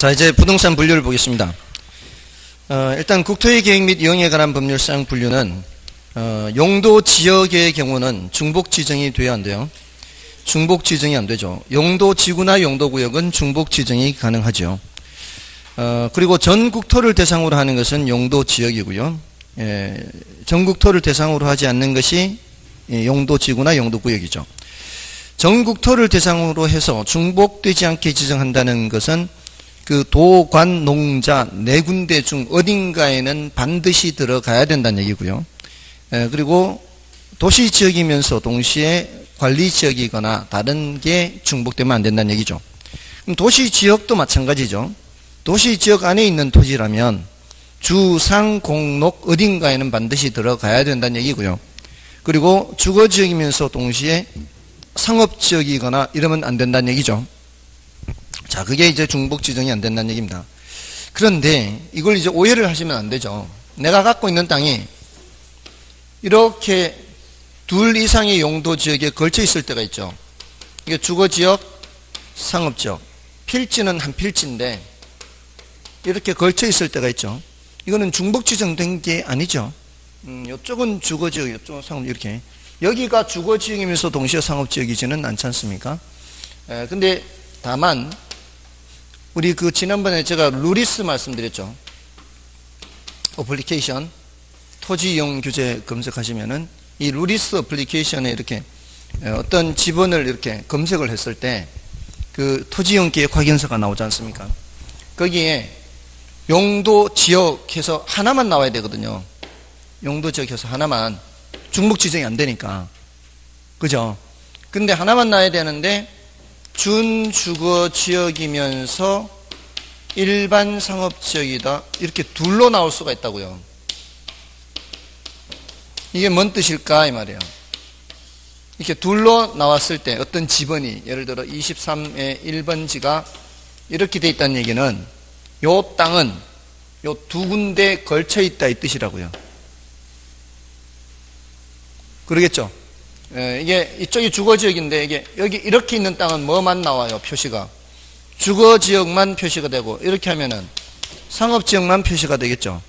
자, 이제 부동산 분류를 보겠습니다. 일단 국토의 계획 및 이용에 관한 법률상 분류는 용도 지역의 경우는 중복 지정이 돼야 안 돼요. 중복 지정이 안 되죠. 용도 지구나 용도 구역은 중복 지정이 가능하죠. 그리고 전 국토를 대상으로 하는 것은 용도 지역이고요. 전 국토를 대상으로 하지 않는 것이 용도 지구나 용도 구역이죠. 전 국토를 대상으로 해서 중복되지 않게 지정한다는 것은 그 도, 관, 농자 네 군데 중 어딘가에는 반드시 들어가야 된다는 얘기고요. 그리고 도시 지역이면서 동시에 관리 지역이거나 다른 게 중복되면 안 된다는 얘기죠. 그럼 도시 지역도 마찬가지죠. 도시 지역 안에 있는 토지라면 주, 상, 공, 녹 어딘가에는 반드시 들어가야 된다는 얘기고요. 그리고 주거 지역이면서 동시에 상업 지역이거나 이러면 안 된다는 얘기죠. 자, 그게 이제 중복 지정이 안 된다는 얘기입니다. 그런데 이걸 이제 오해를 하시면 안 되죠. 내가 갖고 있는 땅이 이렇게 둘 이상의 용도 지역에 걸쳐 있을 때가 있죠. 이게 주거 지역, 상업 지역. 필지는 한 필지인데 이렇게 걸쳐 있을 때가 있죠. 이거는 중복 지정된 게 아니죠. 이쪽은 주거 지역, 이쪽은 상업 이렇게. 여기가 주거 지역이면서 동시에 상업 지역이지는 않지 않습니까? 근데 다만 우리 그 지난번에 제가 루리스 말씀드렸죠. 어플리케이션 토지 이용 규제 검색하시면은 이 루리스 어플리케이션에 이렇게 어떤 지번을 이렇게 검색을 했을 때 그 토지 이용 계획 확인서가 나오지 않습니까? 거기에 용도 지역해서 하나만 나와야 되거든요. 용도 지역해서 하나만. 중복 지정이 안 되니까. 그죠? 근데 하나만 나와야 되는데 준주거 지역이면서 일반 상업 지역이다. 이렇게 둘로 나올 수가 있다고요. 이게 뭔 뜻일까 이 말이에요. 이렇게 둘로 나왔을 때 어떤 지번이 예를 들어 23의 1번지가 이렇게 돼 있다는 얘기는 요 땅은 요 두 군데 걸쳐 있다 이 뜻이라고요. 그러겠죠? 이게 이쪽이 주거지역인데 이게 여기 이렇게 있는 땅은 뭐만 나와요? 표시가 주거지역만 표시가 되고 이렇게 하면은 상업지역만 표시가 되겠죠.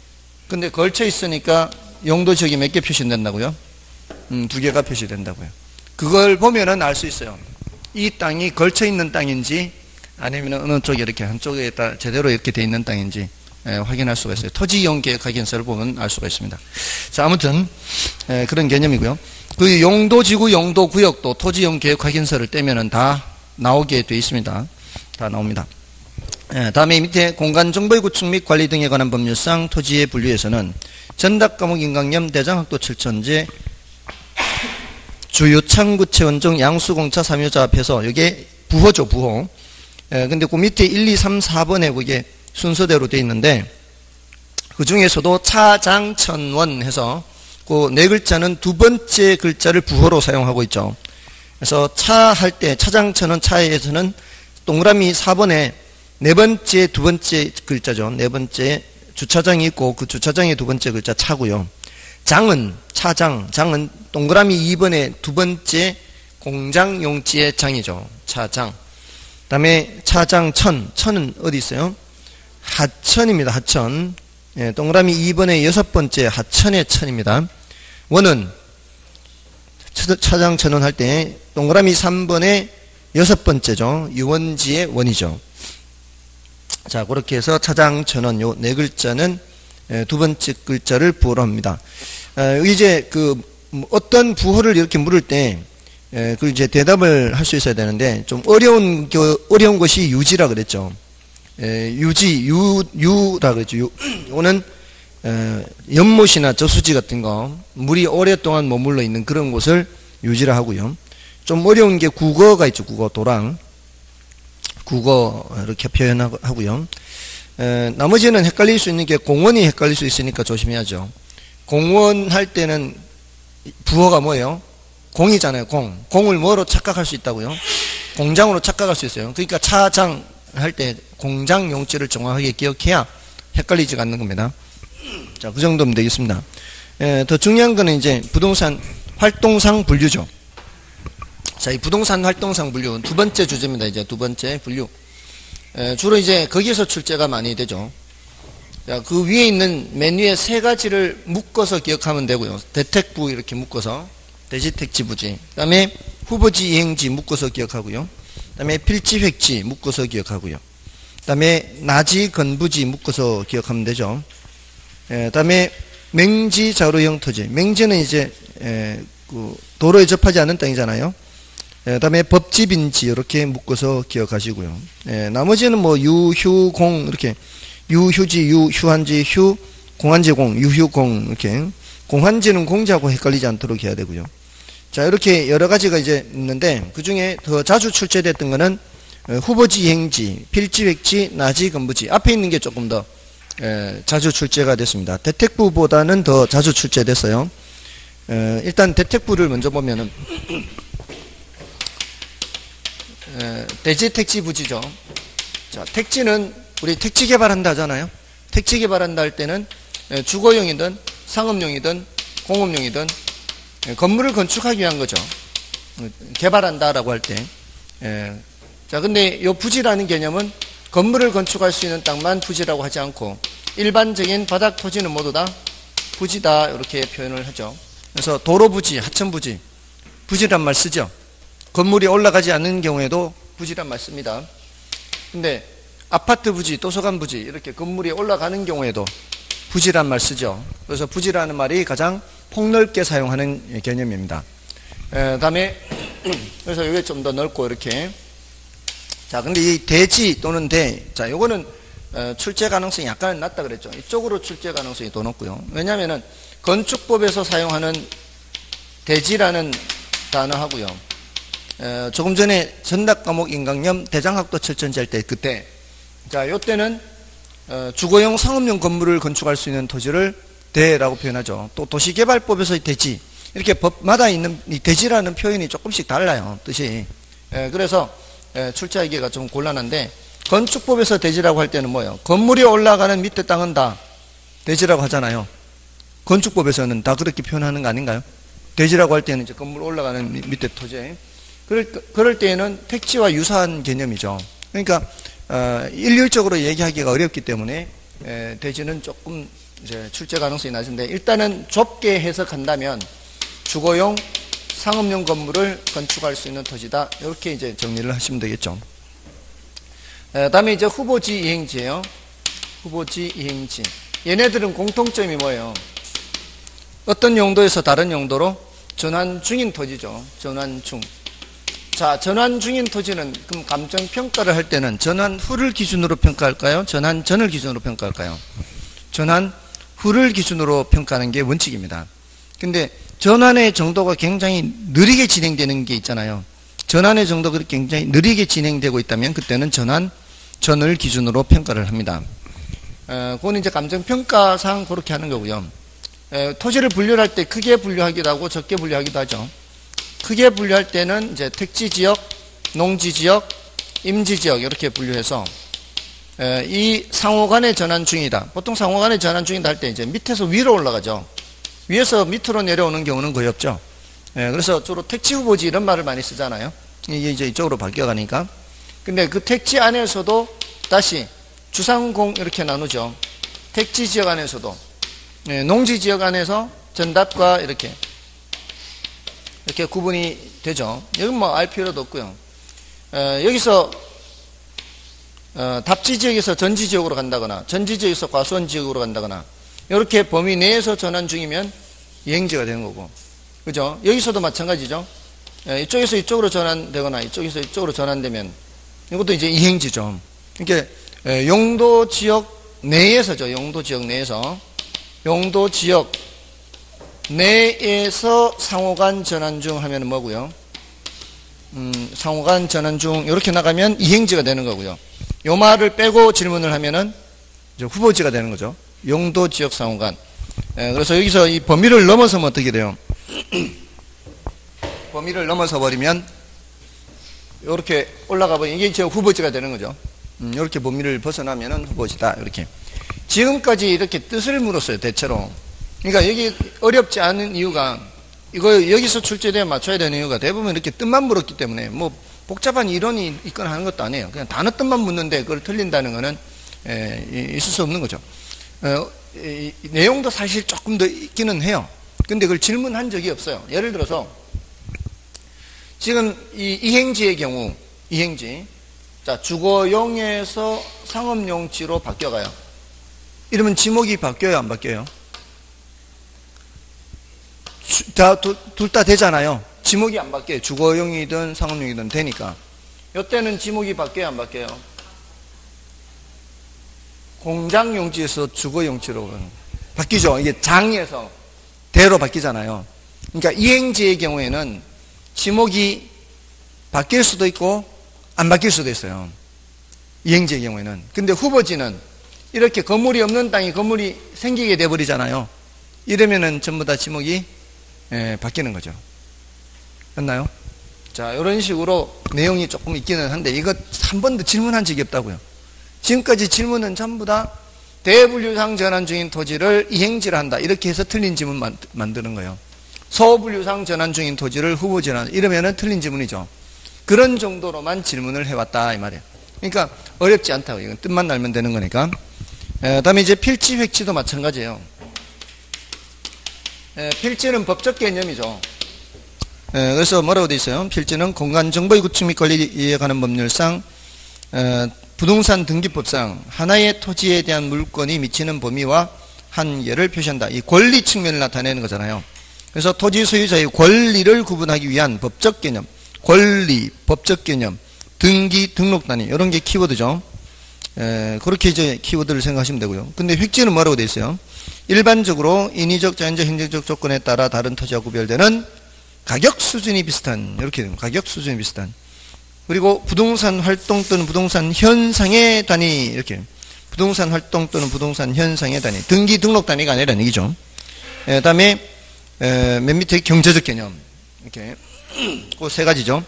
근데 걸쳐 있으니까 용도지역이 몇 개 표시된다고요? 2개가 표시된다고요. 그걸 보면은 알 수 있어요. 이 땅이 걸쳐 있는 땅인지 아니면 어느 쪽에 이렇게 한쪽에 제대로 이렇게 돼 있는 땅인지 확인할 수가 있어요. 토지 이용 계획 확인서를 보면 알 수가 있습니다. 자, 아무튼 그런 개념이고요. 그 용도지구, 용도구역도 토지 이용 계획 확인서를 떼면은 다 나오게 돼 있습니다. 다 나옵니다. 다음에 밑에 공간정보의 구축 및 관리 등에 관한 법률상 토지의 분류에서는 전답과목 인강염 대장학도 7천제 주요 창구체 원종 양수공차 삼효자 앞에서 이게 부호죠, 부호. 근데 그 밑에 1, 2, 3, 4번에 그게 순서대로 되어 있는데 그 중에서도 차장천원 해서 그 네 글자는 두 번째 글자를 부호로 사용하고 있죠. 그래서 차 할 때 차장천원 차에서는 동그라미 4번에 네 번째 두 번째 글자죠. 네 번째 주차장이 있고 그 주차장의 두 번째 글자 차고요. 장은 차장, 장은 동그라미 2번에 두 번째 공장 용지의 장이죠. 차장. 그다음에 차장천, 천은 어디 있어요? 하천입니다. 하천. 동그라미 2번에 여섯 번째 하천의 천입니다. 원은 차장천원 할 때 동그라미 3번에 여섯 번째죠. 유원지의 원이죠. 자, 그렇게 해서 차장천원 요 네 글자는 두 번째 글자를 부호로 합니다. 이제 그 어떤 부호를 이렇게 물을 때 그 이제 대답을 할 수 있어야 되는데 좀 어려운 것이 유지라 그랬죠. 유지, 유라 그랬죠. 요는 연못이나 저수지 같은 거 물이 오랫동안 머물러 있는 그런 곳을 유지라 하고요. 좀 어려운 게 국어가 있죠. 국어, 도랑. 국어 이렇게 표현하고요. 나머지는 헷갈릴 수 있는 게 공원이 헷갈릴 수 있으니까 조심해야죠. 공원 할 때는 부호가 뭐예요? 공이잖아요. 공을 뭐로 착각할 수 있다고요? 공장으로 착각할 수 있어요. 그러니까 차장 할 때 공장 용지를 정확하게 기억해야 헷갈리지 않는 겁니다. 자, 그 정도면 되겠습니다. 더 중요한 거는 이제 부동산 활동상 분류죠. 자, 이 부동산 활동상 분류 두 번째 주제입니다. 이제 두 번째 분류. 주로 이제 거기에서 출제가 많이 되죠. 자, 그 위에 있는 맨 위에 세 가지를 묶어서 기억하면 되고요. 대택부 이렇게 묶어서 대지택지부지. 그 다음에 후보지 이행지 묶어서 기억하고요. 그 다음에 필지 획지 묶어서 기억하고요. 그 다음에 나지 건부지 묶어서 기억하면 되죠. 그 다음에 맹지 자로형 토지. 맹지는 이제 그 도로에 접하지 않는 땅이잖아요. 그 다음에 법지빈지 이렇게 묶어서 기억하시고요. 나머지는 뭐 유휴공 이렇게 유휴지, 유휴한지, 공한지 공, 유휴공 이렇게 공한지는 공지하고 헷갈리지 않도록 해야 되고요. 자, 이렇게 여러 가지가 이제 있는데 그 중에 더 자주 출제됐던 거는 후보지 이행지, 필지 획지, 나지 건부지 앞에 있는 게 조금 더 자주 출제가 됐습니다. 대택부보다는 더 자주 출제됐어요. 일단 대택부를 먼저 보면은 대지택지부지죠. 자, 택지는 우리 택지 개발한다 하잖아요. 택지 개발한다 할 때는 주거용이든 상업용이든 공업용이든 건물을 건축하기 위한 거죠. 개발한다라고 할 때. 자, 근데 이 부지라는 개념은 건물을 건축할 수 있는 땅만 부지라고 하지 않고 일반적인 바닥 토지는 모두 다 부지다 이렇게 표현을 하죠. 그래서 도로 부지, 하천 부지, 부지란 말 쓰죠. 건물이 올라가지 않는 경우에도 부지란 말 씁니다. 근데 아파트 부지, 도서관 부지 이렇게 건물이 올라가는 경우에도 부지란 말 쓰죠. 그래서 부지라는 말이 가장 폭넓게 사용하는 개념입니다. 다음에 그래서 이게 좀 더 넓고 이렇게. 자, 근데 이 대지 또는 자, 요거는 출제 가능성이 약간 낮다 그랬죠. 이쪽으로 출제 가능성이 더 높고요. 왜냐하면은 건축법에서 사용하는 대지라는 단어하고요. 조금 전에 전답 과목 인강염 대장학도 철전지 할 때 그때. 자, 요때는 주거용 상업용 건물을 건축할 수 있는 토지를 대라고 표현하죠. 또 도시개발법에서의 대지 이렇게 법마다 있는 이 대지라는 표현이 조금씩 달라요. 뜻이. 그래서 출제하기가 좀 곤란한데 건축법에서 대지라고 할 때는 뭐예요? 건물이 올라가는 밑에 땅은 다 대지라고 하잖아요. 건축법에서는 다 그렇게 표현하는 거 아닌가요? 대지라고 할 때는 이제 건물 올라가는 밑에 토지. 그럴 때에는 택지와 유사한 개념이죠. 그러니까 일률적으로 얘기하기가 어렵기 때문에 대지는 조금 이제 출제 가능성이 낮은데 일단은 좁게 해석한다면 주거용 상업용 건물을 건축할 수 있는 토지다. 이렇게 이제 정리를 하시면 되겠죠. 다음에 이제 후보지 이행지예요. 후보지 이행지. 얘네들은 공통점이 뭐예요? 어떤 용도에서 다른 용도로 전환 중인 토지죠. 전환 중. 자, 전환 중인 토지는 그럼 감정평가를 할 때는 전환 후를 기준으로 평가할까요? 전환 전을 기준으로 평가할까요? 전환 후를 기준으로 평가하는 게 원칙입니다. 근데 전환의 정도가 굉장히 느리게 진행되는 게 있잖아요. 전환의 정도가 굉장히 느리게 진행되고 있다면 그때는 전환 전을 기준으로 평가를 합니다. 그건 이제 감정평가상 그렇게 하는 거고요. 토지를 분류할 때 크게 분류하기도 하고 적게 분류하기도 하죠. 크게 분류할 때는 이제 택지지역, 농지지역, 임지지역 이렇게 분류해서 이 상호간의 전환 중이다. 보통 상호간의 전환 중이다 할 때 이제 밑에서 위로 올라가죠. 위에서 밑으로 내려오는 경우는 거의 없죠. 그래서 주로 택지 후보지 이런 말을 많이 쓰잖아요. 이게 이제 이쪽으로 바뀌어가니까. 근데 그 택지 안에서도 다시 주상공 이렇게 나누죠. 택지 지역 안에서도 농지 지역 안에서 전답과 이렇게 구분이 되죠. 여긴 뭐 알 필요도 없고요. 여기서 답지 지역에서 전지 지역으로 간다거나 전지 지역에서 과수원 지역으로 간다거나 이렇게 범위 내에서 전환 중이면 이행지가 되는 거고, 그죠? 여기서도 마찬가지죠. 이쪽에서 이쪽으로 전환되거나 이쪽에서 이쪽으로 전환되면 이것도 이제 이행지죠. 그러니까 용도 지역 내에서죠. 용도 지역 내에서 용도 지역 내에서 상호간 전환 중 하면 뭐고요? 상호간 전환 중 이렇게 나가면 이행지가 되는 거고요. 요 말을 빼고 질문을 하면은 이제 후보지가 되는 거죠. 용도 지역 상호간. 그래서 여기서 이 범위를 넘어서면 어떻게 돼요? 범위를 넘어서 버리면 이렇게 올라가 버리면 이게 지금 후보지가 되는 거죠. 이렇게 범위를 벗어나면은 후보지다. 이렇게. 지금까지 이렇게 뜻을 물었어요. 대체로. 그러니까 여기 어렵지 않은 이유가 이거 여기서 출제되어 맞춰야 되는 이유가 대부분 이렇게 뜻만 물었기 때문에 뭐 복잡한 이론이 있거나 하는 것도 아니에요. 그냥 단어 뜻만 묻는데 그걸 틀린다는 거는 있을 수 없는 거죠. 내용도 사실 조금 더 있기는 해요. 근데 그걸 질문한 적이 없어요. 예를 들어서 지금 이 이행지의 경우, 이행지, 자, 주거용에서 상업용지로 바뀌어가요. 이러면 지목이 바뀌어요, 안 바뀌어요? 둘 다 되잖아요. 지목이 안 바뀌어요. 주거용이든 상업용이든 되니까. 이때는 지목이 바뀌어요, 안 바뀌어요? 공장용지에서 주거용지로 바뀌죠. 이게 장에서 대로 바뀌잖아요. 그러니까 이행지의 경우에는 지목이 바뀔 수도 있고 안 바뀔 수도 있어요. 이행지의 경우에는. 근데 후보지는 이렇게 건물이 없는 땅이 건물이 생기게 돼버리잖아요. 이러면은 전부 다 지목이 바뀌는 거죠. 맞나요? 자, 이런 식으로 내용이 조금 있기는 한데 이거 한 번도 질문한 적이 없다고요. 지금까지 질문은 전부 다 대분류상 전환 중인 토지를 이행지를 한다. 이렇게 해서 틀린 지문 만드는 거예요. 소분류상 전환 중인 토지를 후보지를 한다. 이러면은 틀린 지문이죠. 그런 정도로만 질문을 해왔다 이 말이에요. 그러니까 어렵지 않다고. 이건 뜻만 알면 되는 거니까. 다음에 이제 필지 획지도 마찬가지예요. 필지는 법적 개념이죠. 그래서 뭐라고 되어 있어요? 필지는 공간 정보의 구축 및 권리에 관한 법률상 부동산 등기법상 하나의 토지에 대한 물권이 미치는 범위와 한계를 표시한다. 이 권리 측면을 나타내는 거잖아요. 그래서 토지 소유자의 권리를 구분하기 위한 법적 개념, 권리, 법적 개념, 등기, 등록 단위 이런 게 키워드죠. 그렇게 이제 키워드를 생각하시면 되고요. 근데 획지는 뭐라고 되어 있어요? 일반적으로 인위적, 자연적, 행정적 조건에 따라 다른 토지와 구별되는 가격 수준이 비슷한, 이렇게 됩니다. 가격 수준이 비슷한. 그리고 부동산 활동 또는 부동산 현상의 단위, 이렇게. 부동산 활동 또는 부동산 현상의 단위. 등기, 등록 단위가 아니라는 얘기죠. 다음에, 맨 밑에 경제적 개념. 이렇게. 그 세 가지죠.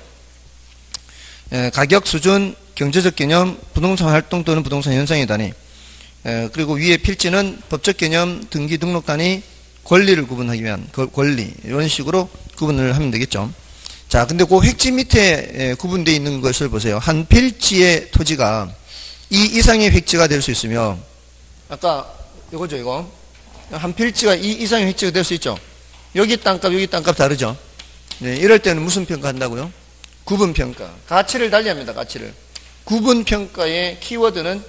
가격 수준, 경제적 개념, 부동산 활동 또는 부동산 현상의 단위. 그리고 위에 필지는 법적 개념, 등기, 등록 단위, 권리를 구분하기 위한 권리. 이런 식으로 구분을 하면 되겠죠. 자, 근데 그 획지 밑에 구분되어 있는 것을 보세요. 한 필지의 토지가 이 이상의 획지가 될 수 있으며, 아까 이거죠, 이거. 한 필지가 이 이상의 획지가 될 수 있죠. 여기 땅값, 여기 땅값 다르죠. 네, 이럴 때는 무슨 평가 한다고요? 구분평가. 가치를 달리합니다, 가치를. 구분평가의 키워드는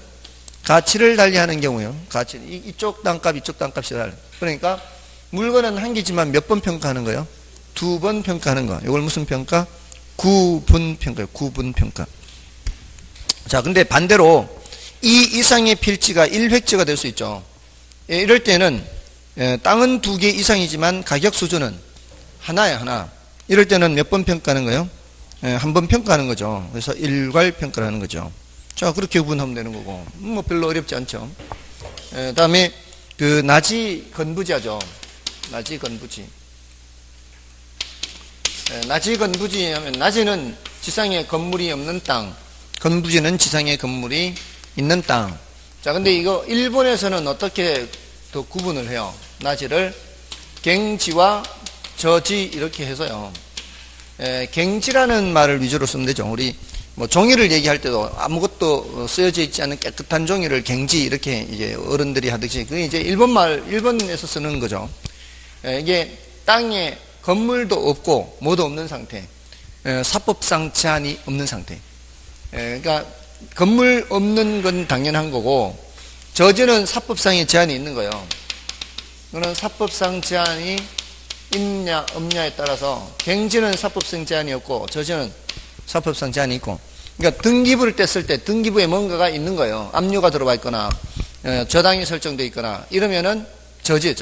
가치를 달리하는 경우요. 가치. 이쪽 땅값, 이쪽 땅값이 달라. 그러니까 물건은 한 개지만 몇 번 평가하는 거예요? 2번 평가하는 거. 이걸 무슨 평가? 구분평가예요. 구분평가. 자, 근데 반대로 이 이상의 필지가 1획지가 될 수 있죠. 이럴 때는 땅은 2개 이상이지만 가격 수준은 하나야, 하나. 이럴 때는 몇 번 평가하는 거예요? 한 번 평가하는 거죠. 그래서 일괄 평가를 하는 거죠. 자, 그렇게 구분하면 되는 거고. 뭐 별로 어렵지 않죠. 다음에 그 나지 건부지하죠. 나지 건부지. 나지 건부지 하면 나지는 지상에 건물이 없는 땅, 건부지는 지상에 건물이 있는 땅. 자, 근데 이거 일본에서는 어떻게 더 구분을 해요? 나지를 갱지와 저지 이렇게 해서요. 갱지라는 말을 위주로 쓰면 되죠. 우리 뭐 종이를 얘기할 때도 아무것도 쓰여져 있지 않은 깨끗한 종이를 갱지 이렇게 이제 어른들이 하듯이 그게 이제 일본에서 쓰는 거죠. 이게 땅에 건물도 없고 뭐도 없는 상태, 사법상 제한이 없는 상태. 그러니까 건물 없는 건 당연한 거고 저지는 사법상의 제한이 있는 거예요. 그거는 사법상 제한이 있냐 없냐에 따라서 갱지는 사법상 제한이 없고 저지는 사법상 제한이 있고. 그러니까 등기부를 뗐을 때 등기부에 뭔가가 있는 거예요. 압류가 들어와 있거나 저당이 설정되어 있거나 이러면은 저지.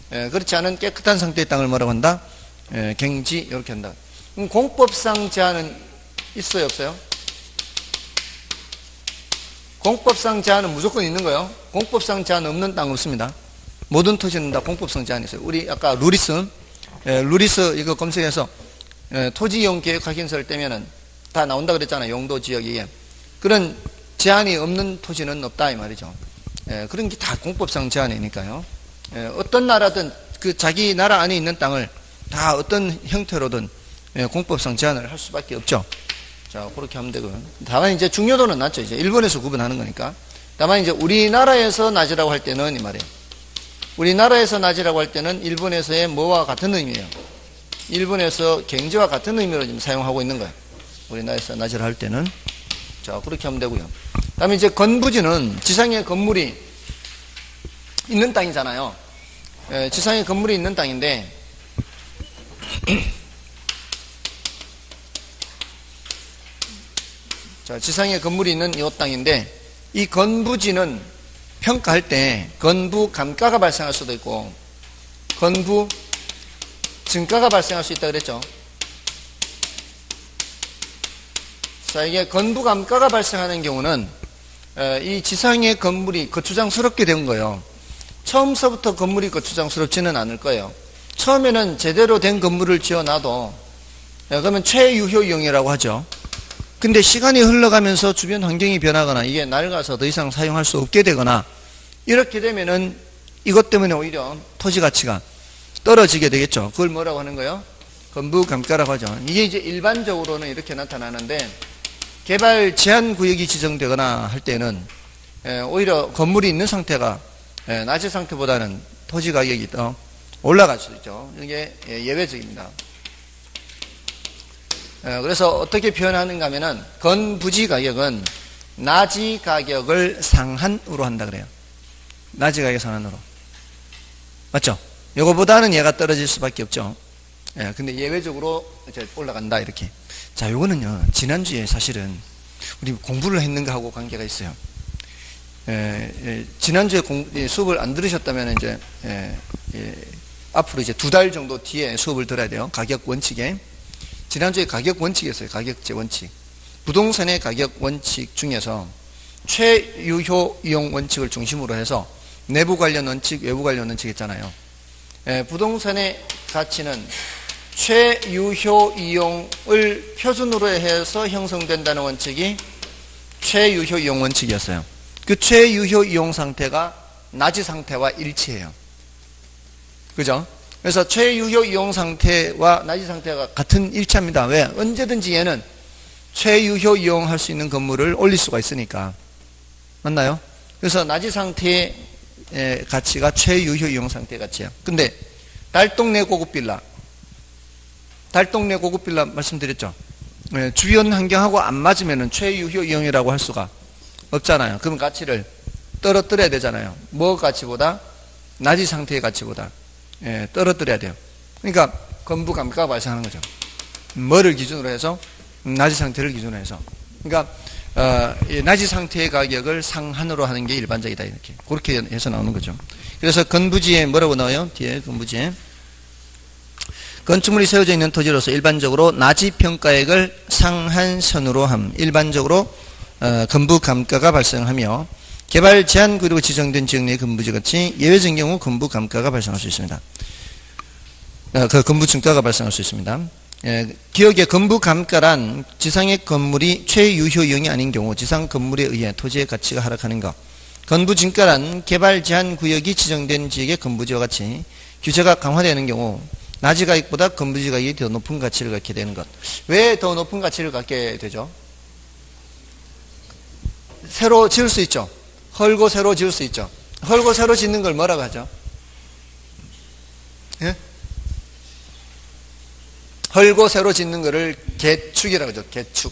그렇지 않은 깨끗한 상태의 땅을 뭐라고 한다? 갱지 이렇게 한다. 그럼 공법상 제한은 있어요 없어요? 공법상 제한은 무조건 있는 거예요. 공법상 제한 없는 땅 없습니다. 모든 토지는 다 공법상 제한이 있어요. 우리 아까 루리스 이거 검색해서 토지이용 계획 확인서를 떼면은 다 나온다 그랬잖아요. 용도 지역에. 그런 제한이 없는 토지는 없다 이 말이죠. 그런 게 다 공법상 제한이니까요. 어떤 나라든 그 자기 나라 안에 있는 땅을 다 어떤 형태로든 공법상 제한을 할 수밖에 없죠. 자, 그렇게 하면 되고요. 다만 이제 중요도는 낮죠. 이제 일본에서 구분하는 거니까. 다만 이제 우리나라에서 낮이라고 할 때는 이 말이에요. 우리나라에서 낮이라고 할 때는 일본에서의 뭐와 같은 의미예요. 일본에서 경제와 같은 의미로 지금 사용하고 있는 거예요. 우리나라에서 낮이라 할 때는. 자, 그렇게 하면 되고요. 다음에 이제 건부지는 지상에 건물이 있는 땅이잖아요. 지상에 건물이 있는 땅인데, 자, 지상에 건물이 있는 이 땅인데, 이 건부지는 평가할 때 건부 감가가 발생할 수도 있고, 건부 증가가 발생할 수 있다 그랬죠. 자, 이게 건부 감가가 발생하는 경우는 이 지상의 건물이 거추장스럽게 된 거예요. 처음서부터 건물이 거추장스럽지는 않을 거예요. 처음에는 제대로 된 건물을 지어놔도 그러면 최유효 이용이라고 하죠. 근데 시간이 흘러가면서 주변 환경이 변하거나 이게 낡아서 더 이상 사용할 수 없게 되거나 이렇게 되면은 이것 때문에 오히려 토지 가치가 떨어지게 되겠죠. 그걸 뭐라고 하는 거예요? 건부 감가라고 하죠. 이게 이제 일반적으로는 이렇게 나타나는데, 개발 제한 구역이 지정되거나 할 때는 오히려 건물이 있는 상태가 낮은 상태보다는 토지 가격이 더 올라갈 수 있죠. 이게 예외적입니다. 그래서 어떻게 표현하는가 하면은 건부지 가격은 나지 가격을 상한으로 한다 그래요. 나지 가격 상한으로. 맞죠? 요거보다는 얘가 떨어질 수밖에 없죠. 근데 예외적으로 이제 올라간다 이렇게. 자, 요거는요 지난주에 사실은 우리 공부를 했는가 하고 관계가 있어요. 지난주에 수업을 안 들으셨다면 이제 앞으로 이제 2달 정도 뒤에 수업을 들어야 돼요. 가격 원칙에. 지난주에 가격 원칙이었어요. 가격제 원칙. 부동산의 가격 원칙 중에서 최유효 이용 원칙을 중심으로 해서 내부 관련 원칙, 외부 관련 원칙 있잖아요. 부동산의 가치는 최유효 이용을 표준으로 해서 형성된다는 원칙이 최유효 이용 원칙이었어요. 그 최유효 이용 상태가 나지 상태와 일치해요. 그죠? 그래서 최유효 이용 상태와 나지 상태가 같은 일치합니다. 왜? 언제든지 얘는 최유효 이용할 수 있는 건물을 올릴 수가 있으니까. 맞나요? 그래서 나지 상태의 가치가 최유효 이용 상태의 가치예요. 근데 달동네 고급 빌라 말씀드렸죠. 주변 환경하고 안 맞으면 최유효 이용이라고 할 수가 없잖아요. 그럼 가치를 떨어뜨려야 되잖아요. 뭐 가치보다? 나지 상태의 가치보다 떨어뜨려야 돼요. 그러니까 건부 감가가 발생하는 거죠. 뭐를 기준으로 해서? 나지 상태를 기준으로 해서. 그러니까 나지 상태의 가격을 상한으로 하는 게 일반적이다 이렇게. 그렇게 해서 나오는 거죠. 그래서 건부지에 뭐라고 나와요? 뒤에 건부지에 건축물이 세워져 있는 토지로서 일반적으로 나지 평가액을 상한선으로 함. 일반적으로 건부 감가가 발생하며 개발 제한 구역으로 지정된 지역 내 건부지 같이 예외적인 경우 건부 감가가 발생할 수 있습니다. 그 건부 증가가 발생할 수 있습니다. 기억에 건부 감가란 지상의 건물이 최유효 이용이 아닌 경우 지상 건물에 의해 토지의 가치가 하락하는 것. 건부 증가란 개발 제한 구역이 지정된 지역의 건부지와 같이 규제가 강화되는 경우 나지 가격보다 건부지 가격이 더 높은 가치를 갖게 되는 것. 왜 더 높은 가치를 갖게 되죠? 새로 지을 수 있죠. 헐고 새로 지을 수 있죠. 헐고 새로 짓는 걸 뭐라고 하죠? 예? 헐고 새로 짓는 거를 개축이라고 하죠. 개축.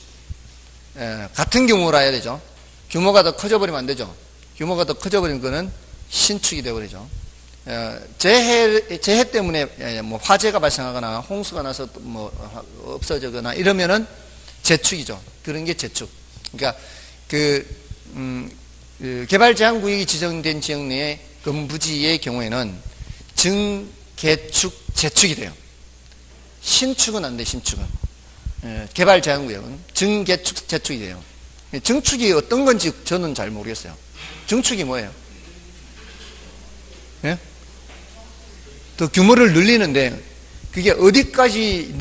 같은 규모라 해야 되죠. 규모가 더 커져버리면 안 되죠. 규모가 더 커져버리는 거는 신축이 되어버리죠. 재해 때문에 뭐 화재가 발생하거나 홍수가 나서 뭐 없어지거나 이러면은 재축이죠. 그런 게 재축. 그러니까 개발 제한 구역이 지정된 지역 내의 건부지의 경우에는 증개축, 재축이 돼요. 신축은 안 돼. 신축은 개발 제한 구역은 증개축, 재축이 돼요. 증축이 어떤 건지 저는 잘 모르겠어요. 증축이 뭐예요? 예? 더 규모를 늘리는데 그게 어디까지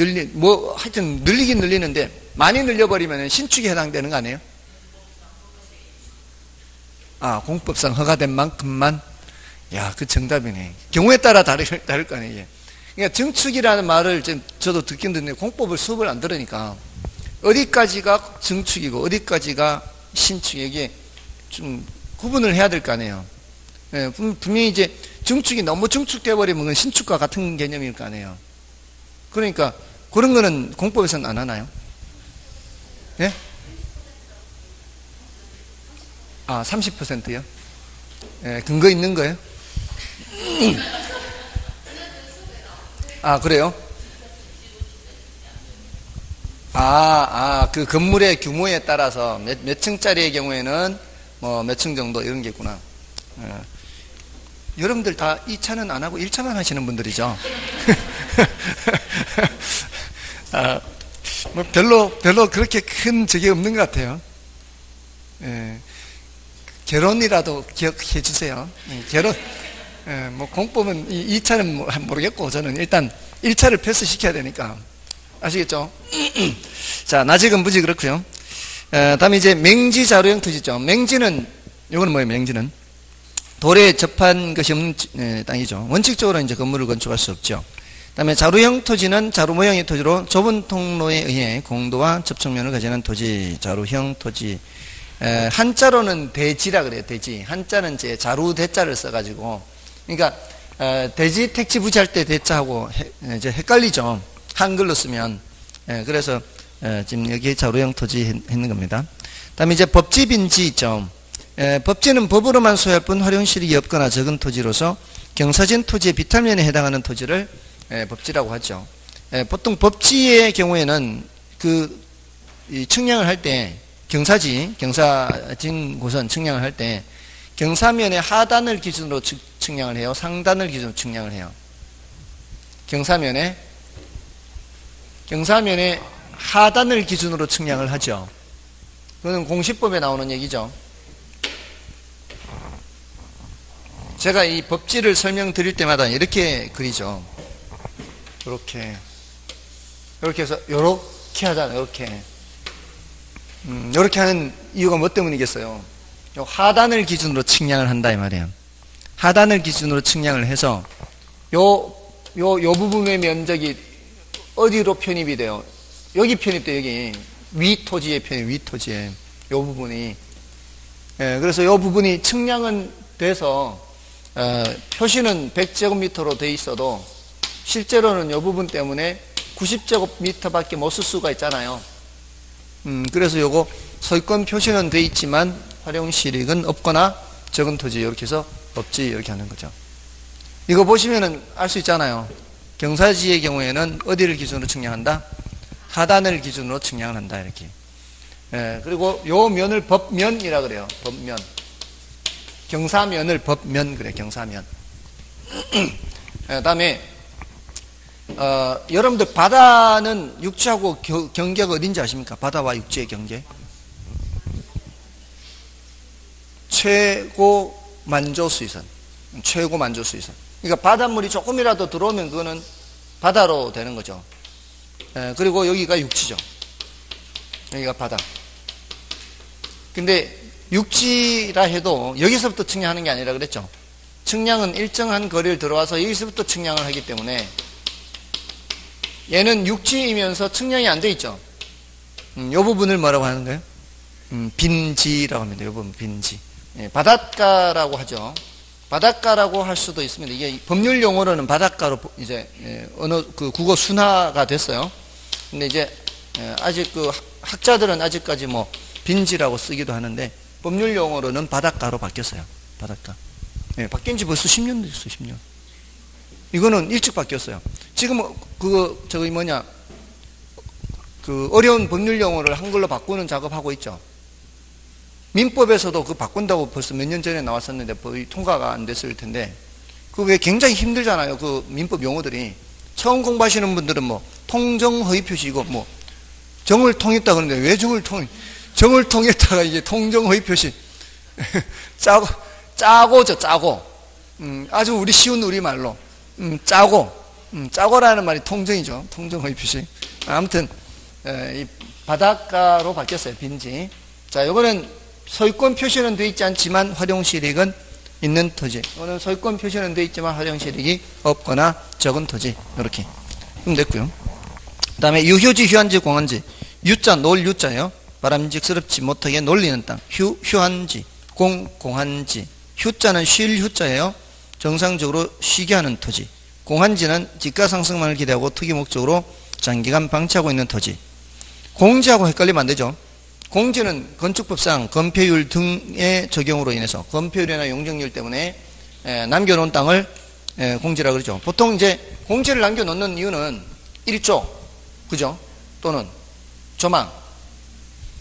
하여튼 늘리긴 늘리는데 많이 늘려버리면 신축에 해당되는 거 아니에요? 공법상 허가된 만큼만. 야, 그 정답이네. 경우에 따라 다를 거 아니에요. 그러니까 증축이라는 말을 저도 듣긴 듣는데 공법을 수업을 안 들으니까 어디까지가 증축이고 어디까지가 신축, 이게 좀 구분을 해야 될 거 아니에요. 예, 분명히 이제 증축이 너무 증축돼 버리면 그건 신축과 같은 개념일 거 아니에요. 그러니까 그런 거는 공법에서는 안 하나요? 예? 30%요? 예, 근거 있는 거예요? 그래요? 그 건물의 규모에 따라서 몇 층짜리의 경우에는 뭐 몇 층 정도 이런 게 있구나. 여러분들 다 2차는 안 하고 1차만 하시는 분들이죠. 뭐 별로 그렇게 큰 적이 없는 것 같아요. 예, 결혼이라도 기억해 주세요. 결혼, 뭐 공법은 2차는 모르겠고 저는 일단 1차를 패스시켜야 되니까. 아시겠죠? 자, 나직은 무지 그렇고요. 다음에 이제 맹지 자루형 토지죠. 맹지는, 요거는 뭐예요, 맹지는? 돌에 접한 것이 없는 땅이죠. 원칙적으로 이제 건물을 건축할 수 없죠. 다음에 자루형 토지는 자루 모형의 토지로 좁은 통로에 의해 공도와 접촉면을 가지는 토지, 자루형 토지. 한자로는 대지라 그래요, 대지. 한자는 이제 자루 대자를 써가지고. 그러니까, 대지 택지 부지할 때 대자하고 이제 헷갈리죠. 한글로 쓰면. 그래서 지금 여기 자루형 토지 했는 겁니다. 다음에 이제 법지 빈지 있죠. 법지는 법으로만 소유할 뿐 활용실익이 없거나 적은 토지로서 경사진 토지의 비탈면에 해당하는 토지를 법지라고 하죠. 보통 법지의 경우에는 측량을 할 때 경사진 곳은 측량을 할 때 경사면의 하단을 기준으로 측량을 해요. 상단을 기준으로 측량을 해요. 경사면의 하단을 기준으로 측량을 하죠. 그거는 공시법에 나오는 얘기죠. 제가 이 법지를 설명드릴 때마다 이렇게 그리죠. 이렇게 해서 요렇게 하잖아요. 요렇게 하는 이유가 뭐 때문이겠어요? 요 하단을 기준으로 측량을 한다 이 말이에요. 하단을 기준으로 측량을 해서 요 부분의 면적이 어디로 편입이 돼요? 여기 편입돼, 여기. 위 토지에 위 토지에. 요 부분이. 그래서 요 부분이 측량은 돼서, 표시는 100제곱미터로 돼 있어도, 실제로는 요 부분 때문에 90제곱미터 밖에 못 쓸 수가 있잖아요. 그래서 요거 소유권 표시는 돼 있지만, 활용실익은 없거나, 적은 토지, 이렇게 해서 없지, 이렇게 하는 거죠. 이거 보시면은 알 수 있잖아요. 경사지의 경우에는 어디를 기준으로 측량한다? 하단을 기준으로 측량을 한다, 이렇게. 그리고 요 면을 법면이라 그래요. 법면. 경사면을 법면 그래, 경사면. 다음에, 여러분들 바다는 육지하고 경계가 어딘지 아십니까? 바다와 육지의 경계. 최고 만조 수위선. 그러니까 바닷물이 조금이라도 들어오면 그거는 바다로 되는 거죠. 그리고 여기가 육지죠. 여기가 바다. 근데 육지라 해도 여기서부터 측량하는 게 아니라 그랬죠. 측량은 일정한 거리를 들어와서 여기서부터 측량을 하기 때문에 얘는 육지이면서 측량이 안 돼 있죠. 이 부분을 뭐라고 하는 거예요? 빈지라고 합니다. 이 부분 빈지. 바닷가라고 하죠. 바닷가라고 할 수도 있습니다. 이게 법률 용어로는 바닷가로 이제 국어 순화가 됐어요. 근데 이제 아직 학자들은 아직까지 뭐 빈지라고 쓰기도 하는데 법률 용어로는 바닷가로 바뀌었어요. 바닷가. 바뀐 지 벌써 10년 됐어요. 10년. 이거는 일찍 바뀌었어요. 지금 어려운 법률 용어를 한글로 바꾸는 작업하고 있죠. 민법에서도 바꾼다고 벌써 몇 년 전에 나왔었는데 거의 통과가 안 됐을 텐데 그게 굉장히 힘들잖아요. 민법 용어들이. 처음 공부하시는 분들은 뭐 통정허위 표시이고 뭐 정을 통했다 그러는데 왜 정을 통했다가 이게 통정허위 표시. 짜고죠, 짜고. 아주 우리 쉬운 우리말로. 짜고라는 말이 통정이죠. 통정허위 표시. 아무튼 이 바닷가로 바뀌었어요. 빈지. 자, 요거는 소유권 표시는 되어 있지 않지만 활용실익은 있는 토지. 이거는 소유권 표시는 되어 있지만 활용실익이 없거나 적은 토지. 이렇게. 그럼 됐고요. 그 다음에 유효지, 휴한지, 공한지. 유자, 놀 유자예요. 바람직스럽지 못하게 놀리는 땅. 휴한지, 공한지. 휴자는 쉴 휴자예요. 정상적으로 쉬게 하는 토지. 공한지는 지가 상승만을 기대하고 특이 목적으로 장기간 방치하고 있는 토지. 공지하고 헷갈리면 안 되죠. 공지는 건축법상 건폐율 등의 적용으로 인해서 건폐율이나 용적률 때문에 남겨놓은 땅을 공지라 그러죠. 보통 이제 공지를 남겨놓는 이유는 일조, 그죠? 또는 조망.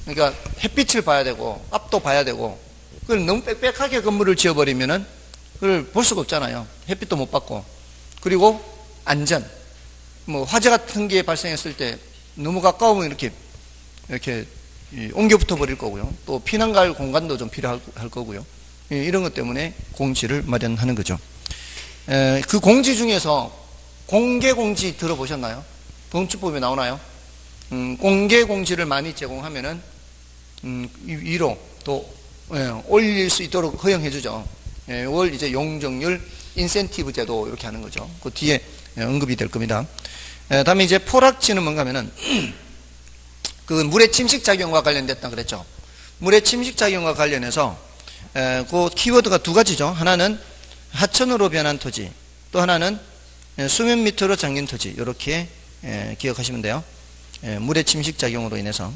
그러니까 햇빛을 봐야 되고 앞도 봐야 되고, 그걸 너무 빽빽하게 건물을 지어버리면은 그걸 볼 수가 없잖아요. 햇빛도 못 받고. 그리고 안전. 뭐 화재 같은 게 발생했을 때 너무 가까우면 이렇게 옮겨 붙어 버릴 거고요. 또 피난 갈 공간도 좀 필요할 거고요. 이런 것 때문에 공지를 마련하는 거죠. 그 공지 중에서 공개 공지 들어보셨나요? 건축법에 나오나요? 공개 공지를 많이 제공하면은 위로 또 올릴 수 있도록 허용해 주죠. 이걸 이제 용적률 인센티브 제도 이렇게 하는 거죠. 그 뒤에 언급이 될 겁니다. 다음에 이제 포락지는 뭔가 하면은 그 물의 침식 작용과 관련됐다 그랬죠. 물의 침식 작용과 관련해서 그 키워드가 두 가지죠. 하나는 하천으로 변한 토지, 또 하나는 수면 밑으로 잠긴 토지. 이렇게 기억하시면 돼요. 물의 침식 작용으로 인해서.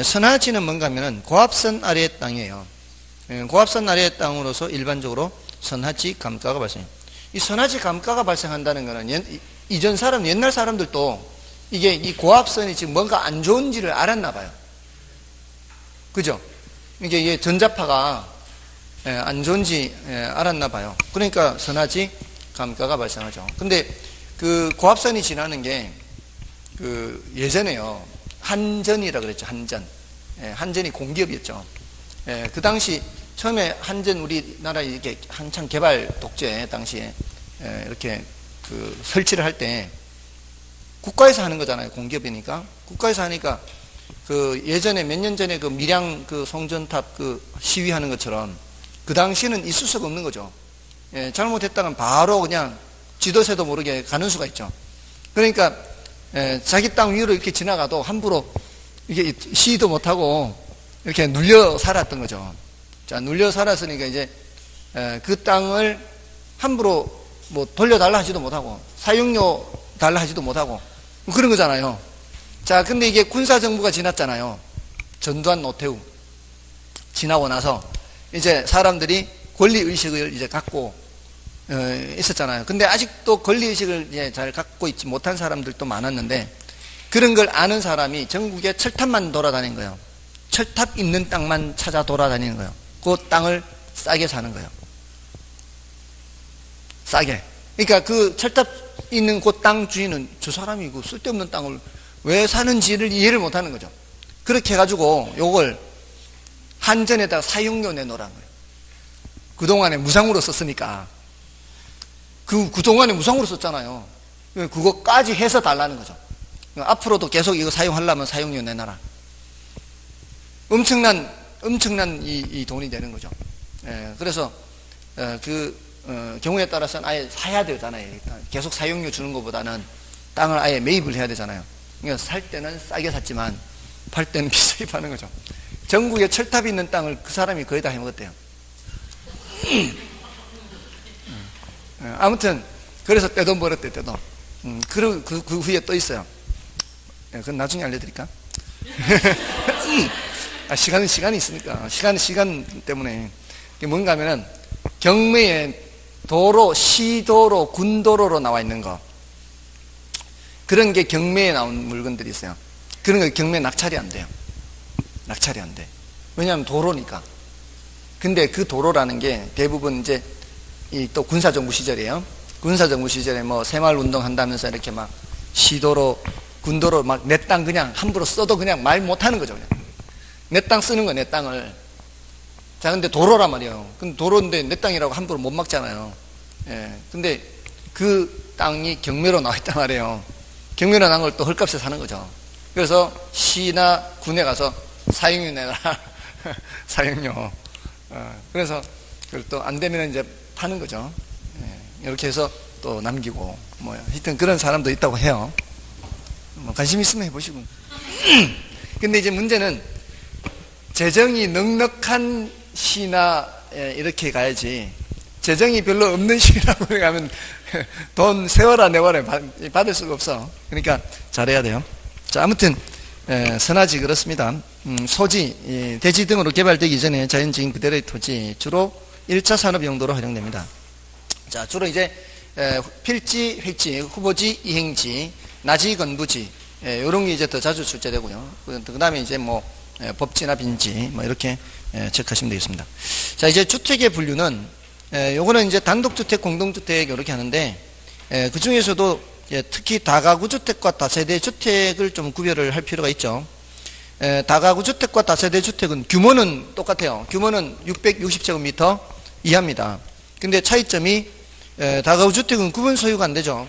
선하지는 뭔가 하면은 고압선 아래의 땅이에요. 고압선 아래의 땅으로서 일반적으로 선하지 감가가 발생해요. 이 선하지 감가가 발생한다는 것은 이전 사람, 옛날 사람들도 이게 이 고압선이 지금 뭔가 안 좋은지를 알았나 봐요. 그죠? 이게 전자파가 안 좋은지 알았나 봐요. 그러니까 선하지 감가가 발생하죠. 근데 그 고압선이 지나는 게 그 예전에요. 한전이라 그랬죠. 한전. 한전이 공기업이었죠. 그 당시 처음에 한전 우리나라 이렇게 한창 개발 독재 당시에 이렇게 그 설치를 할 때 국가에서 하는 거잖아요. 공기업이니까. 국가에서 하니까 그 예전에 몇 년 전에 그 밀양 그 송전탑 그 시위하는 것처럼 그 당시에는 있을 수가 없는 거죠. 잘못했다면 바로 그냥 지도새도 모르게 가는 수가 있죠. 그러니까 자기 땅 위로 이렇게 지나가도 함부로 이게 시위도 못하고 이렇게 눌려 살았던 거죠. 자, 눌려 살았으니까 이제 그 땅을 함부로 뭐 돌려달라 하지도 못하고 사용료 달라 하지도 못하고 그런 거잖아요. 자, 근데 이게 군사정부가 지났잖아요. 전두환 노태우 지나고 나서 이제 사람들이 권리의식을 이제 갖고 있었잖아요. 근데 아직도 권리의식을 이제 잘 갖고 있지 못한 사람들도 많았는데 그런 걸 아는 사람이 전국에 철탑만 돌아다닌 거예요. 철탑 있는 땅만 찾아 돌아다니는 거예요. 그 땅을 싸게 사는 거예요. 싸게. 그러니까 그 철탑 있는 그 땅 주인은 저 사람이 그 쓸데없는 땅을 왜 사는지를 이해를 못 하는 거죠. 그렇게 해가지고 요걸 한전에다가 사용료 내놓으라는 거예요. 그동안에 무상으로 썼으니까. 그동안에 무상으로 썼잖아요. 그거까지 해서 달라는 거죠. 앞으로도 계속 이거 사용하려면 사용료 내놔라. 엄청난 이 돈이 되는 거죠. 그래서 경우에 따라서는 아예 사야 되잖아요. 계속 사용료 주는 것보다는 땅을 아예 매입을 해야 되잖아요. 그러니까 살 때는 싸게 샀지만 팔 때는 비싸게 파는 거죠. 전국에 철탑이 있는 땅을 그 사람이 거의 다 해먹었대요. 아무튼 그래서 떼돈 벌었대. 떼돈. 그 후에 또 있어요. 그건 나중에 알려드릴까? 시간이 있으니까. 시간 때문에. 이게 뭔가 하면은 경매에 도로, 시도로, 군도로로 나와 있는 거. 그런 게 경매에 나온 물건들이 있어요. 그런 거 경매 낙찰이 안 돼요. 낙찰이 안 돼. 왜냐하면 도로니까. 근데 그 도로라는 게 대부분 이제 또 군사정부 시절이에요. 군사정부 시절에 뭐 새마을 운동 한다면서 이렇게 막 시도로, 군도로 막 내 땅 그냥 함부로 써도 그냥 말 못하는 거죠. 그냥. 내 땅 쓰는 거야, 내 땅을. 자, 근데 도로란 말이에요. 근데 도로인데 내 땅이라고 함부로 못 막잖아요. 근데 그 땅이 경매로 나와 있단 말이에요. 경매로 나온 걸 또 헐값에 사는 거죠. 그래서 시나 군에 가서 사용료 내라. 사용료. 그래서 그걸 또 안 되면 이제 파는 거죠. 이렇게 해서 또 남기고, 뭐, 하여튼 그런 사람도 있다고 해요. 뭐 관심 있으면 해보시고. 근데 이제 문제는 재정이 넉넉한 시나 이렇게 가야지, 재정이 별로 없는 시라고 가면 돈 세워라 내워라 받을 수가 없어. 그러니까 잘해야 돼요. 자, 아무튼 선화지 그렇습니다. 소지, 대지 등으로 개발되기 전에 자연적인 그대로의 토지, 주로 1차 산업 용도로 활용됩니다. 자, 주로 이제 필지, 획지, 후보지, 이행지, 나지, 건부지, 이런 게 이제 더 자주 출제되고요. 그 다음에 이제 뭐 법지나 빈지 뭐 이렇게 체크하시면 되겠습니다. 자, 이제 주택의 분류는 요거는 이제 단독주택, 공동주택 이렇게 하는데, 그 중에서도 특히 다가구주택과 다세대주택을 좀 구별을 할 필요가 있죠. 다가구주택과 다세대주택은 규모는 똑같아요. 규모는 660제곱미터 이하입니다. 근데 차이점이 다가구주택은 구분 소유가 안 되죠.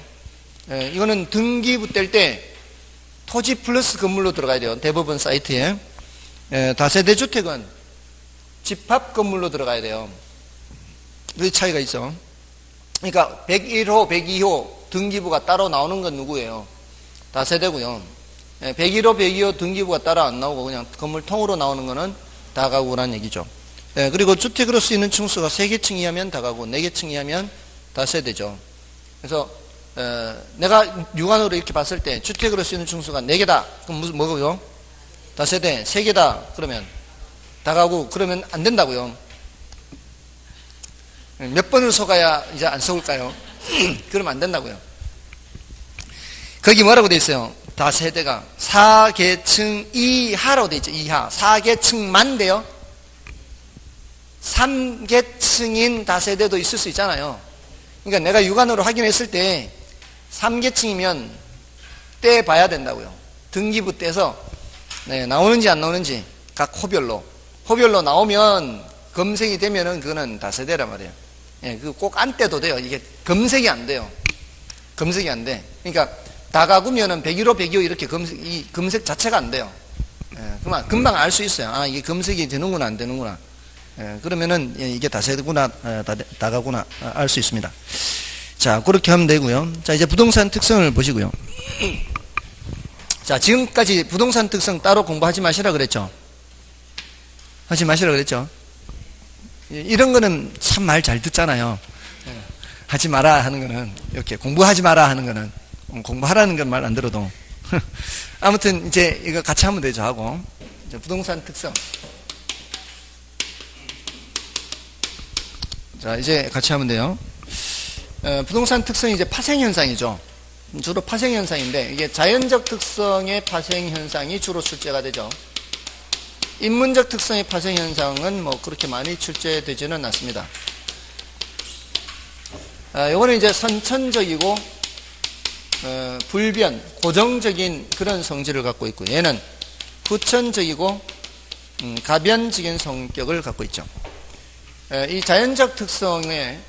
이거는 등기부 뗄 때 토지 플러스 건물로 들어가야 돼요. 대법원 사이트에. 다세대주택은 집합 건물로 들어가야 돼요. 그 차이가 있어. 그러니까 101호, 102호 등기부가 따로 나오는 건 누구예요? 다세대고요. 101호, 102호 등기부가 따로 안 나오고 그냥 건물 통으로 나오는 거는 다가구란 얘기죠. 그리고 주택으로 쓰이는 층수가 3개층 이하면 다가구, 4개층 이하면 다세대죠. 그래서 내가 육안으로 이렇게 봤을 때 주택으로 쓰이는 층수가 4개다. 그럼 뭐고요? 다세대. 3개다. 그러면 다가구. 그러면 안 된다고요. 몇 번을 속아야 이제 안 속을까요? 그러면 안 된다고요. 거기 뭐라고 돼 있어요? 다세대가 4계층 이하로 돼 있죠. 이하. 4계층만 돼요. 3계층인 다세대도 있을 수 있잖아요. 그러니까 내가 육안으로 확인했을 때 3계층이면 떼봐야 된다고요. 등기부 떼서 나오는지 안 나오는지 각 호별로 나오면 검색이 되면은 그거는 다세대란 말이에요. 그거 꼭 안 떼도 돼요. 이게 검색이 안 돼요. 검색이 안 돼. 그러니까 다가구면은 101호, 102호 이렇게 검색 자체가 안 돼요. 그만 금방 알 수 있어요. 아, 이게 검색이 되는구나 안 되는구나. 그러면은 이게 다세대구나 다가구나 알 수 있습니다. 자, 그렇게 하면 되고요. 자, 이제 부동산 특성을 보시고요. 자, 지금까지 부동산 특성 따로 공부하지 마시라 그랬죠. 하지 마시라 그랬죠. 이런 거는 참 말 잘 듣잖아요. 하지 마라 하는 거는, 이렇게 공부하지 마라 하는 거는, 공부하라는 건 말 안 들어도. 아무튼 이제 이거 같이 하면 되죠. 하고. 이제 부동산 특성. 자, 이제 같이 하면 돼요. 부동산 특성이 이제 파생현상이죠. 주로 파생현상인데, 이게 자연적 특성의 파생현상이 주로 출제가 되죠. 인문적 특성의 파생현상은 뭐 그렇게 많이 출제되지는 않습니다. 요거는 이제 선천적이고, 불변, 고정적인 그런 성질을 갖고 있고, 얘는 후천적이고, 가변적인 성격을 갖고 있죠. 이 자연적 특성의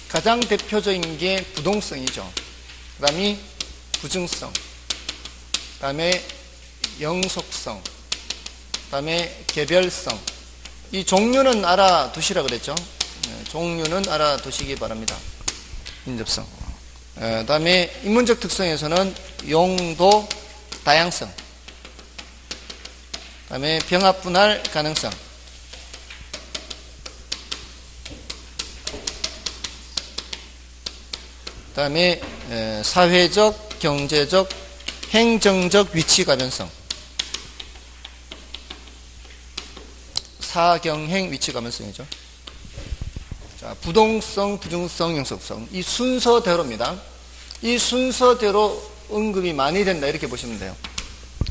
가장 대표적인 게 부동성이죠. 그 다음이 부증성, 그 다음에 영속성, 그 다음에 개별성. 이 종류는 알아두시라 그랬죠. 종류는 알아두시기 바랍니다. 인접성. 그 다음에 인문적 특성에서는 용도, 다양성, 그 다음에 병합 분할 가능성, 그 다음에 사회적, 경제적, 행정적 위치 가변성, 사경행 위치 가변성이죠. 자, 부동성, 부증성, 영속성. 이 순서대로입니다. 이 순서대로 언급이 많이 된다 이렇게 보시면 돼요.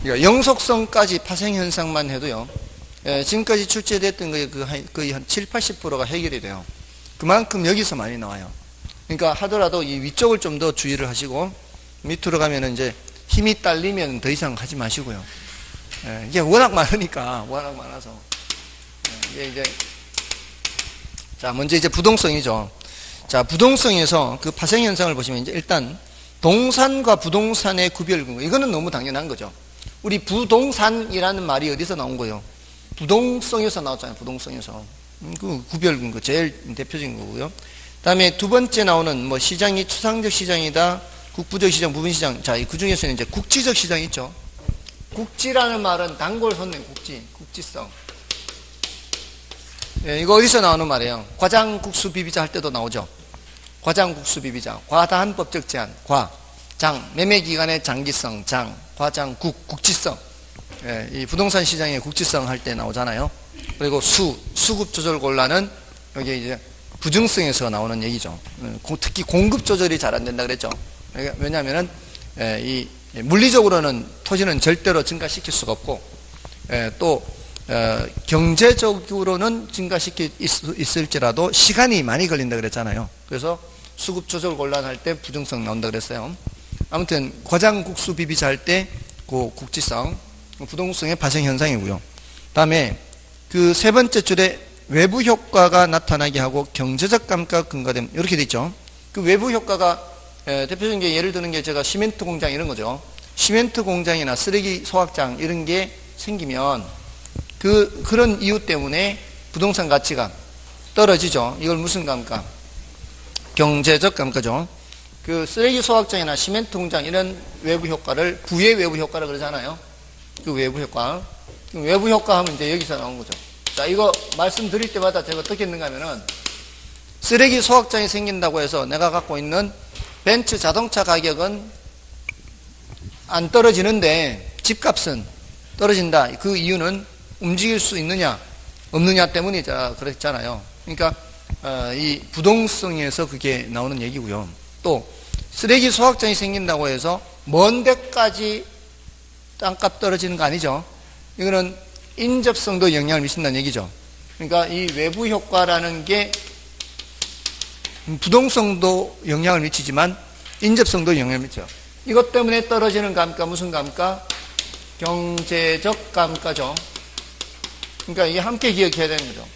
그러니까 영속성까지 파생현상만 해도요, 지금까지 출제됐던 거에 거의 한 7, 80%가 해결이 돼요. 그만큼 여기서 많이 나와요. 그러니까 하더라도 이 위쪽을 좀 더 주의를 하시고, 밑으로 가면은 이제 힘이 딸리면 더 이상 하지 마시고요. 이게 워낙 많으니까, 워낙 많아서. 이게 이제, 자, 먼저 이제 부동성이죠. 자, 부동성에서 그 파생 현상을 보시면 이제 일단 동산과 부동산의 구별 근거. 이거는 너무 당연한 거죠. 우리 부동산이라는 말이 어디서 나온 거예요? 부동성에서 나왔잖아요. 부동성에서. 그 구별 근거 제일 대표적인 거고요. 다음에 두 번째 나오는 뭐 시장이 추상적 시장이다, 국부적 시장, 부분 시장. 자, 그 중에서는 이제 국지적 시장이 있죠. 국지라는 말은 단골 손님, 국지성. 예, 이거 어디서 나오는 말이에요? 과장국수 비비자 할 때도 나오죠. 과장국수 비비자. 과다한 법적 제한, 장, 매매기간의 장기성, 과장국, 국지성. 예, 이 부동산 시장의 국지성 할 때 나오잖아요. 그리고 수급 조절 곤란은 여기 이제 부증성에서 나오는 얘기죠. 특히 공급 조절이 잘 안 된다 그랬죠. 왜냐하면은 이 물리적으로는 토지는 절대로 증가시킬 수가 없고, 또 경제적으로는 증가시킬 수 있을지라도 시간이 많이 걸린다 그랬잖아요. 그래서 수급 조절 곤란할 때 부증성 나온다 그랬어요. 아무튼 과장국수 비비자 할 때 그 국지성, 부동성의 발생 현상이고요. 다음에 그 세 번째 줄에 외부 효과가 나타나게 하고 경제적 감가가 근거됨, 이렇게 돼 있죠. 그 외부 효과가 대표적인 게 예를 드는 게 제가 시멘트 공장 이런 거죠. 시멘트 공장이나 쓰레기 소각장 이런 게 생기면 그런 이유 때문에 부동산 가치가 떨어지죠. 이걸 무슨 감가? 경제적 감가죠. 그 쓰레기 소각장이나 시멘트 공장 이런 외부 효과를 부의 외부 효과라 그러잖아요. 그 외부 효과. 외부 효과 하면 이제 여기서 나온 거죠. 자, 이거 말씀드릴 때마다 제가 어떻게 했는가 하면은 쓰레기 소각장이 생긴다고 해서 내가 갖고 있는 벤츠 자동차 가격은 안 떨어지는데 집값은 떨어진다. 그 이유는 움직일 수 있느냐 없느냐 때문이자 그랬잖아요. 그러니까 이 부동성에서 그게 나오는 얘기고요. 또 쓰레기 소각장이 생긴다고 해서 먼 데까지 땅값 떨어지는 거 아니죠. 이거는 인접성도 영향을 미친다는 얘기죠. 그러니까 이 외부 효과라는 게 부동성도 영향을 미치지만 인접성도 영향을 미쳐. 이것 때문에 떨어지는 감가 무슨 감가? 경제적 감가죠. 그러니까 이게 함께 기억해야 되는 거죠.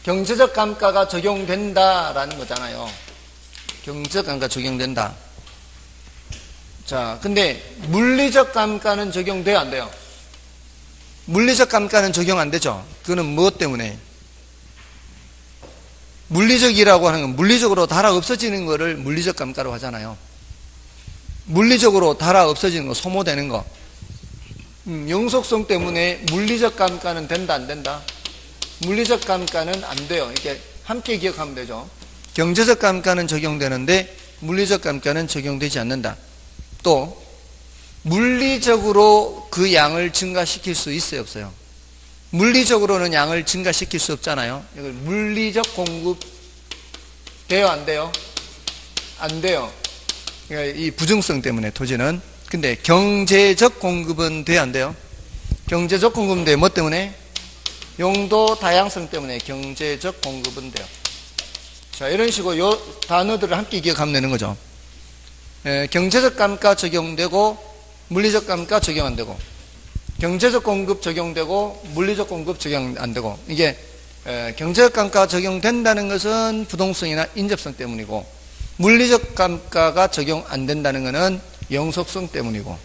경제적 감가가 적용된다라는 거잖아요. 경제적 감가 적용된다. 자, 근데 물리적 감가는 적용돼요, 안 돼요? 물리적 감가는 적용 안 되죠. 그거는 무엇 때문에? 물리적이라고 하는 건 물리적으로 달아 없어지는 거를 물리적 감가로 하잖아요. 물리적으로 달아 없어지는 거, 소모되는 거. 영속성 때문에 물리적 감가는 된다, 안 된다? 물리적 감가는 안 돼요. 이렇게 함께 기억하면 되죠. 경제적 감가는 적용되는데 물리적 감가는 적용되지 않는다. 또 물리적으로 그 양을 증가시킬 수 있어요, 없어요? 물리적으로는 양을 증가시킬 수 없잖아요. 이걸 물리적 공급 돼요, 안 돼요? 안 돼요. 그러니까 이 부증성 때문에 토지는. 근데 경제적 공급은 돼요, 안 돼요? 경제적 공급은 돼요. 뭐 때문에? 용도 다양성 때문에 경제적 공급은 돼요. 자, 이런 식으로 요 단어들을 함께 기억하면 되는 거죠. 경제적 감가 적용되고 물리적 감가 적용 안 되고, 경제적 공급 적용되고 물리적 공급 적용 안 되고, 이게 경제적 감가 적용된다는 것은 부동성이나 인접성 때문이고, 물리적 감가가 적용 안 된다는 것은 영속성 때문이고,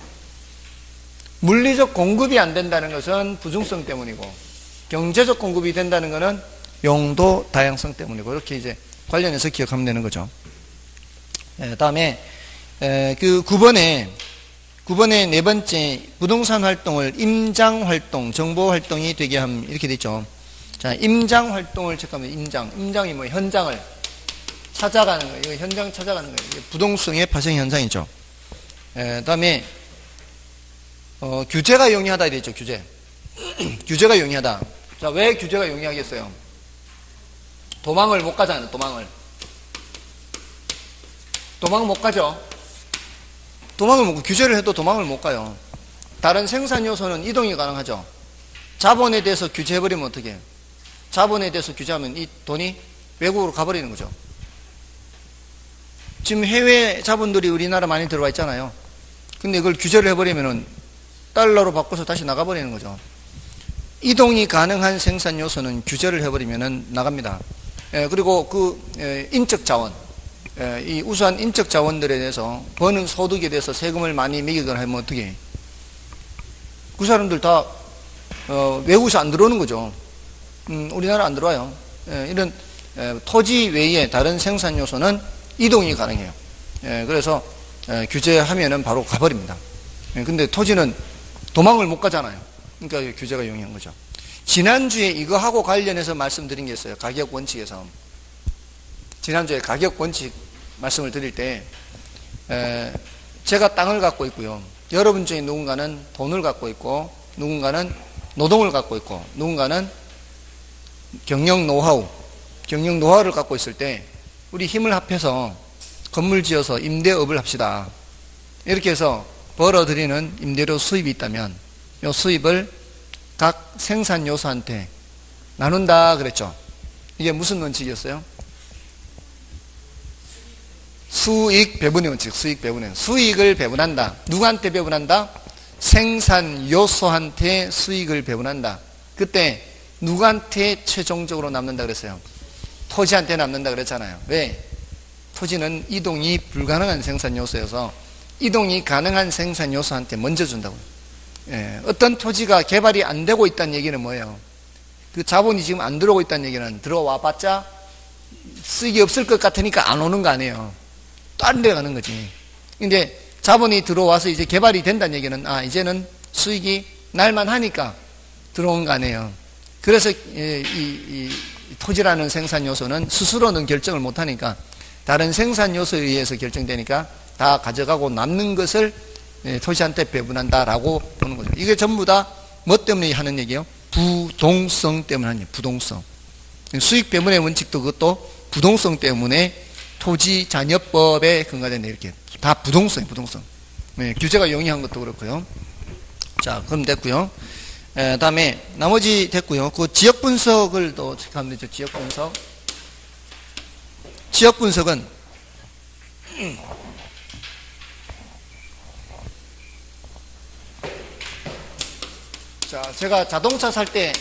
물리적 공급이 안 된다는 것은 부중성 때문이고, 경제적 공급이 된다는 것은 용도 다양성 때문이고, 이렇게 이제 관련해서 기억하면 되는 거죠. 다음에 그 9번의 네 번째 부동산 활동을 임장 활동, 정보 활동이 되게 함, 이렇게 됐죠. 자, 임장 활동을 체크하면 임장이 뭐 현장을 찾아가는 거예요. 이거 현장 찾아가는 거예요. 이게 부동성의 발생 현상이죠. 다음에 규제가 용이하다 이랬죠. 규제가 용이하다. 자, 왜 규제가 용이하겠어요? 도망을 못 가잖아요. 도망 못 가죠. 규제를 해도 도망을 못 가요. 다른 생산 요소는 이동이 가능하죠. 자본에 대해서 규제해버리면 어떻게 해요? 자본에 대해서 규제하면 이 돈이 외국으로 가버리는 거죠. 지금 해외 자본들이 우리나라 많이 들어와 있잖아요. 근데 그걸 규제를 해버리면은 달러로 바꿔서 다시 나가버리는 거죠. 이동이 가능한 생산 요소는 규제를 해버리면은 나갑니다. 그리고 그 인적 자원, 이 우수한 인적 자원들에 대해서 버는 소득에 대해서 세금을 많이 매기거나 하면 어떻게 해요? 그 사람들 다 외국에서 안 들어오는 거죠. 우리나라 안 들어와요. 이런 토지 외에 다른 생산 요소는 이동이 가능해요. 그래서 규제하면은 바로 가버립니다. 근데 토지는 도망을 못 가잖아요. 그러니까 규제가 용이한 거죠. 지난주에 이거하고 관련해서 말씀드린 게 있어요. 가격 원칙에서. 지난주에 가격 원칙 말씀을 드릴 때 제가 땅을 갖고 있고요. 여러분 중에 누군가는 돈을 갖고 있고 누군가는 노동을 갖고 있고 누군가는 경영 노하우를 갖고 있을 때 우리 힘을 합해서 건물 지어서 임대업을 합시다. 이렇게 해서 벌어들이는 임대료 수입이 있다면 이 수입을 각 생산 요소한테 나눈다 그랬죠. 이게 무슨 원칙이었어요? 수익 배분의 원칙. 수익을 배분한다. 누구한테 배분한다? 생산 요소한테 수익을 배분한다. 그때 누구한테 최종적으로 남는다 그랬어요? 토지한테 남는다 그랬잖아요. 왜? 토지는 이동이 불가능한 생산 요소여서 이동이 가능한 생산 요소한테 먼저 준다고요. 어떤 토지가 개발이 안 되고 있다는 얘기는 뭐예요? 그 자본이 지금 안 들어오고 있다는 얘기는 들어와 봤자 수익이 없을 것 같으니까 안 오는 거 아니에요. 다른 데 가는 거지. 근데 자본이 들어와서 이제 개발이 된다는 얘기는 이제는 수익이 날만 하니까 들어온 거 아니에요. 그래서 이 토지라는 생산 요소는 스스로는 결정을 못 하니까 다른 생산 요소에 의해서 결정되니까 다 가져가고 남는 것을 토지한테 배분한다라고 보는 거죠. 이게 전부 다 뭐 때문에 하는 얘기예요? 부동성 때문에 하는 얘기예요. 부동성. 수익 배분의 원칙도 그것도 부동성 때문에 토지잔여법에 근거된다. 이렇게 다 부동성이에요. 부동성. 규제가 용이한 것도 그렇고요. 자, 그럼 됐고요. 다음에 나머지 됐고요. 그 지역 분석을 또 체크하면 되죠. 지역 분석. 지역 분석은 자, 제가 자동차 살 때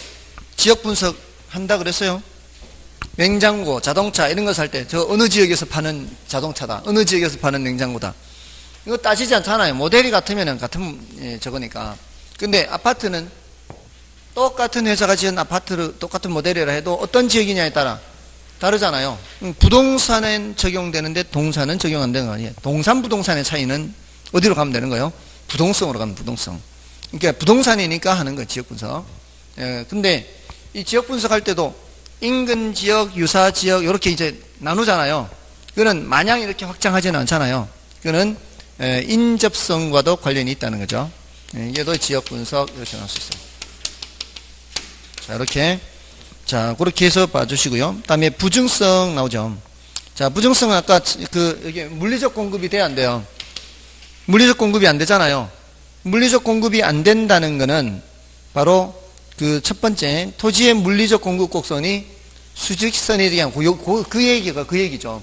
지역 분석 한다 그랬어요. 냉장고, 자동차 이런 거 살 때 저 어느 지역에서 파는 자동차다. 어느 지역에서 파는 냉장고다. 이거 따지지 않잖아요. 모델이 같으면 같은 저거니까. 근데 아파트는 똑같은 회사가 지은 아파트를 똑같은 모델이라 해도 어떤 지역이냐에 따라 다르잖아요. 부동산엔 적용되는데 동산은 적용 안 되는 거 아니에요. 동산 부동산의 차이는 어디로 가면 되는 거예요? 부동성으로 가면 부동성. 그러니까 부동산이니까 하는 거예요. 지역 분석. 근데 이 지역 분석할 때도 인근 지역, 유사 지역 이렇게 이제 나누잖아요. 그거는 마냥 이렇게 확장하지는 않잖아요. 그거는 인접성과도 관련이 있다는 거죠. 이게도 지역 분석 이렇게 나올 수 있어요. 자, 이렇게. 자, 그렇게 해서 봐주시고요. 다음에 부증성 나오죠. 자, 부증성은 아까 이게 물리적 공급이 돼야 안 돼요. 물리적 공급이 안 되잖아요. 물리적 공급이 안 된다는 거는 바로 그 첫 번째, 토지의 물리적 공급 곡선이 수직선에 대한 그 얘기죠.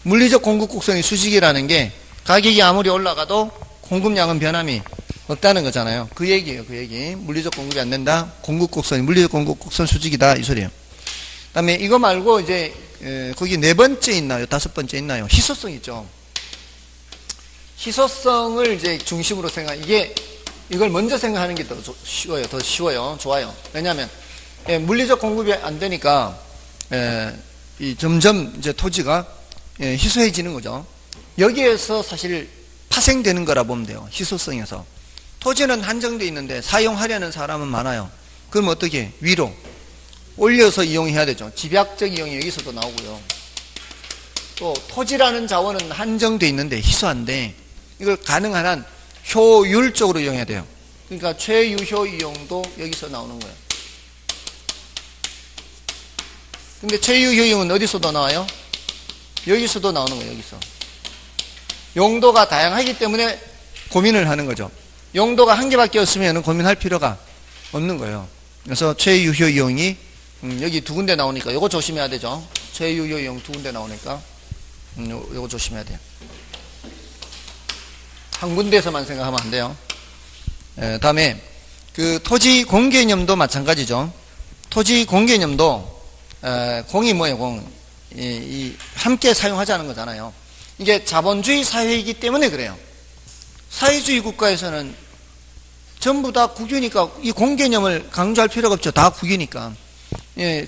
물리적 공급 곡선이 수직이라는 게 가격이 아무리 올라가도 공급량은 변함이 없다는 거잖아요. 그 얘기예요. 그 얘기. 물리적 공급이 안 된다. 공급 곡선이 물리적 공급 곡선 수직이다. 이 소리예요. 그다음에 이거 말고 이제 거기 네 번째 있나요? 다섯 번째 있나요? 희소성 있죠. 희소성을 이제 중심으로 이걸 먼저 생각하는 게 더 쉬워요. 좋아요. 왜냐하면 물리적 공급이 안 되니까 점점 이제 토지가 희소해지는 거죠. 여기에서 사실 파생되는 거라 보면 돼요. 희소성에서. 토지는 한정되어 있는데 사용하려는 사람은 많아요. 그럼 어떻게? 위로 올려서 이용해야 되죠. 집약적 이용이 여기서도 나오고요. 또 토지라는 자원은 한정되어 있는데 희소한데 이걸 가능한 한 효율적으로 이용해야 돼요. 그러니까 최유효 이용도 여기서 나오는 거예요. 근데 최유효 이용은 어디서도 나와요? 여기서도 나오는 거예요. 여기서. 용도가 다양하기 때문에 고민을 하는 거죠. 용도가 한 개밖에 없으면 고민할 필요가 없는 거예요. 그래서 최유효 이용이 여기 두 군데 나오니까 이거 조심해야 되죠. 최유효 이용 두 군데 나오니까 이거 조심해야 돼요. 한 군데에서만 생각하면 안 돼요. 다음에 그 토지 공개념도 마찬가지죠. 토지 공개념도 공이 뭐예요? 공. 함께 사용하자는 거잖아요. 이게 자본주의 사회이기 때문에 그래요. 사회주의 국가에서는 전부 다 국유니까 이 공개념을 강조할 필요가 없죠. 다 국유니까.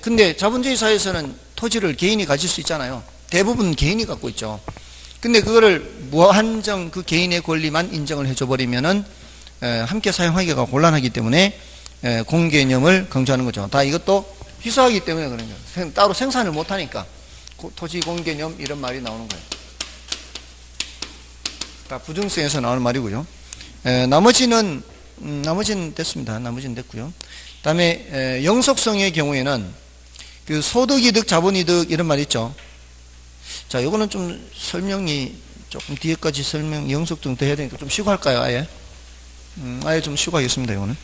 근데 자본주의 사회에서는 토지를 개인이 가질 수 있잖아요. 대부분 개인이 갖고 있죠. 근데 그거를 무한정 그 개인의 권리만 인정을 해줘버리면은 함께 사용하기가 곤란하기 때문에 공개념을 강조하는 거죠. 다 이것도 희소하기 때문에 그런 거예요. 따로 생산을 못하니까 토지 공개념 이런 말이 나오는 거예요. 다 부등성에서 나오는 말이고요. 나머지는 됐습니다. 나머지는 됐고요. 다음에 영속성의 경우에는 그 소득이득, 자본이득 이런 말 있죠. 자, 요거는 좀 설명이 조금 뒤에까지 영속 좀 더 해야 되니까 좀 쉬고 할까요? 아예 좀 쉬고 하겠습니다. 이거는.